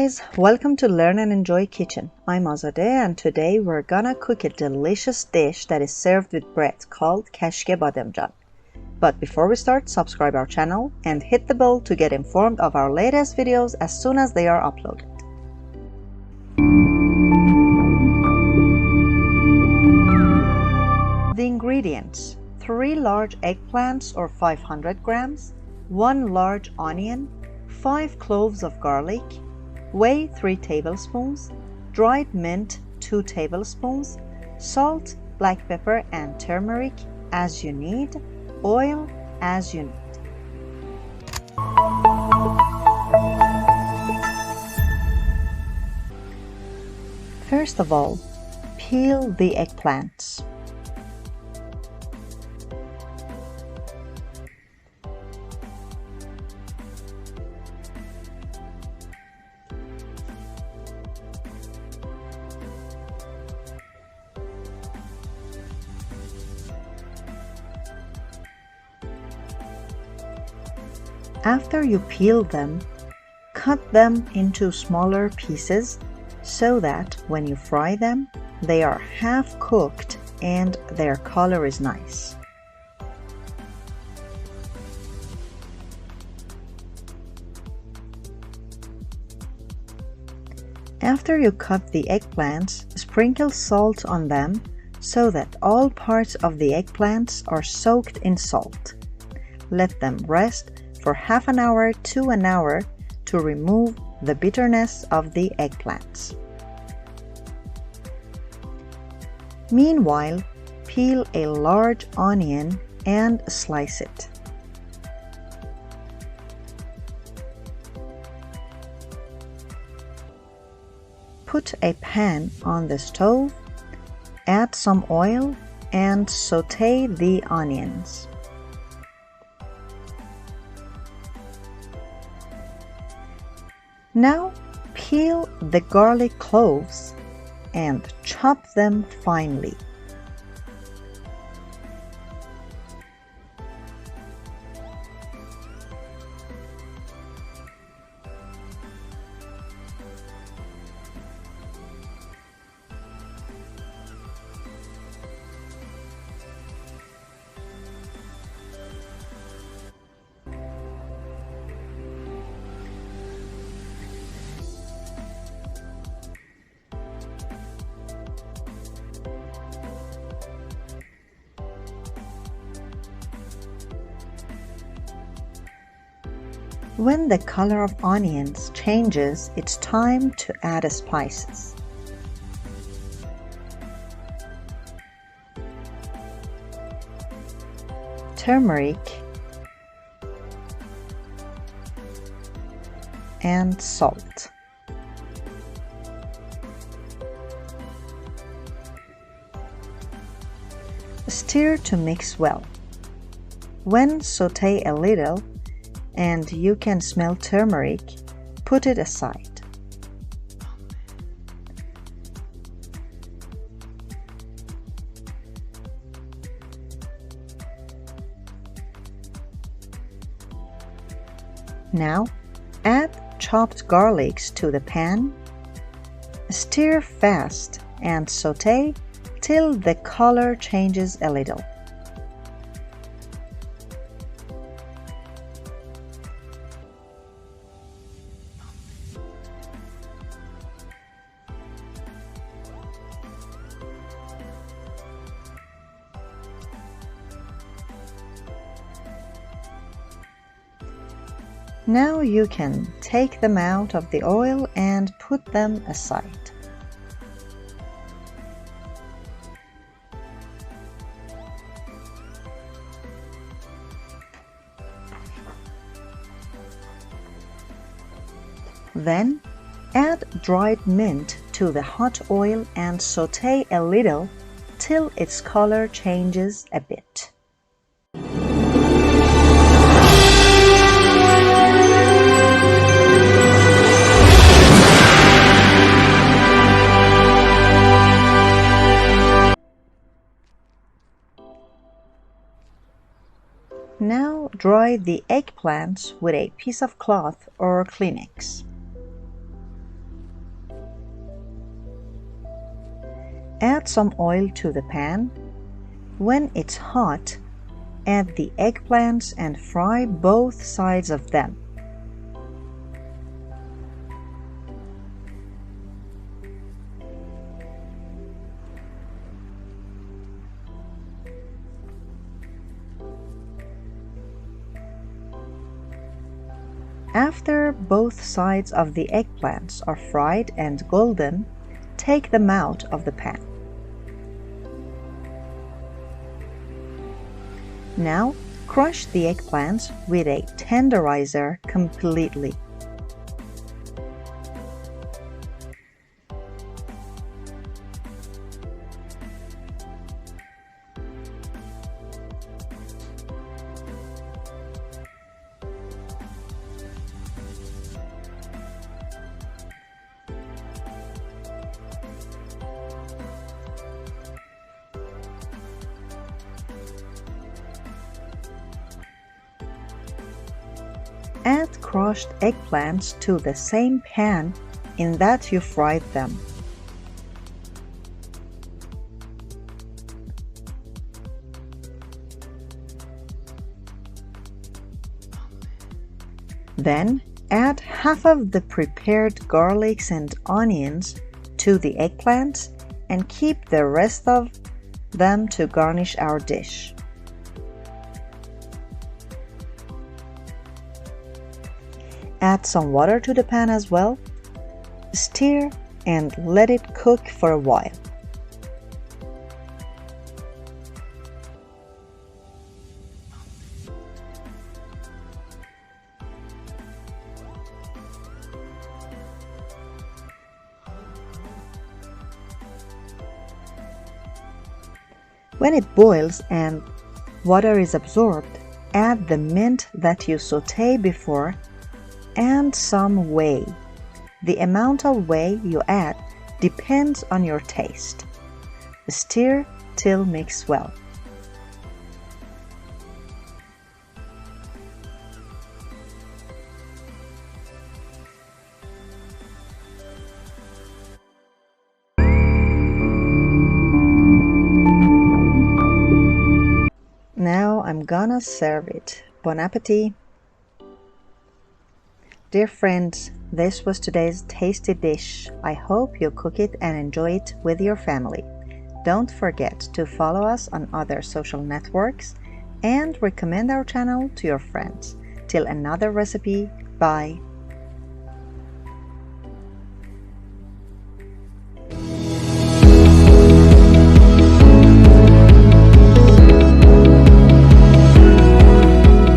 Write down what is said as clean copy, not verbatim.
guys, welcome to Learn and Enjoy Kitchen. I'm Azadeh and today we're gonna cook a delicious dish that is served with bread called Kashk-e-Bademjan. But before we start, subscribe our channel and hit the bell to get informed of our latest videos as soon as they are uploaded. The ingredients: 3 large eggplants or 500 grams, 1 large onion, 5 cloves of garlic, whey 3 tablespoons, dried mint 2 tablespoons, salt, black pepper and turmeric as you need, oil as you need. First of all, peel the eggplants. After you peel them, cut them into smaller pieces so that when you fry them, they are half cooked and their color is nice. After you cut the eggplants, sprinkle salt on them so that all parts of the eggplants are soaked in salt. Let them rest for half an hour to an hour to remove the bitterness of the eggplants. Meanwhile, peel a large onion and slice it. Put a pan on the stove, add some oil, and saute the onions. Now peel the garlic cloves and chop them finely. When the color of onions changes, it's time to add spices. Turmeric and salt. Stir to mix well. When saute a little, and you can smell turmeric, put it aside. Now, add chopped garlics to the pan. Stir fast and saute till the color changes a little. Now you can take them out of the oil and put them aside. Then add dried mint to the hot oil and saute a little till its color changes a bit. Now dry the eggplants with a piece of cloth or Kleenex. Add some oil to the pan. When it's hot, add the eggplants and fry both sides of them. After both sides of the eggplants are fried and golden, take them out of the pan. Now, crush the eggplants with a tenderizer completely. Add crushed eggplants to the same pan in that you fried them. Then add half of the prepared garlics and onions to the eggplants and keep the rest of them to garnish our dish. Add some water to the pan as well. Stir and let it cook for a while. When it boils and water is absorbed, add the mint that you sauté before and some whey. The amount of whey you add depends on your taste. Stir till mixed well. Now I'm gonna serve it. Bon appetit! Dear friends, this was today's tasty dish. I hope you cook it and enjoy it with your family. Don't forget to follow us on other social networks and recommend our channel to your friends. Till another recipe, bye!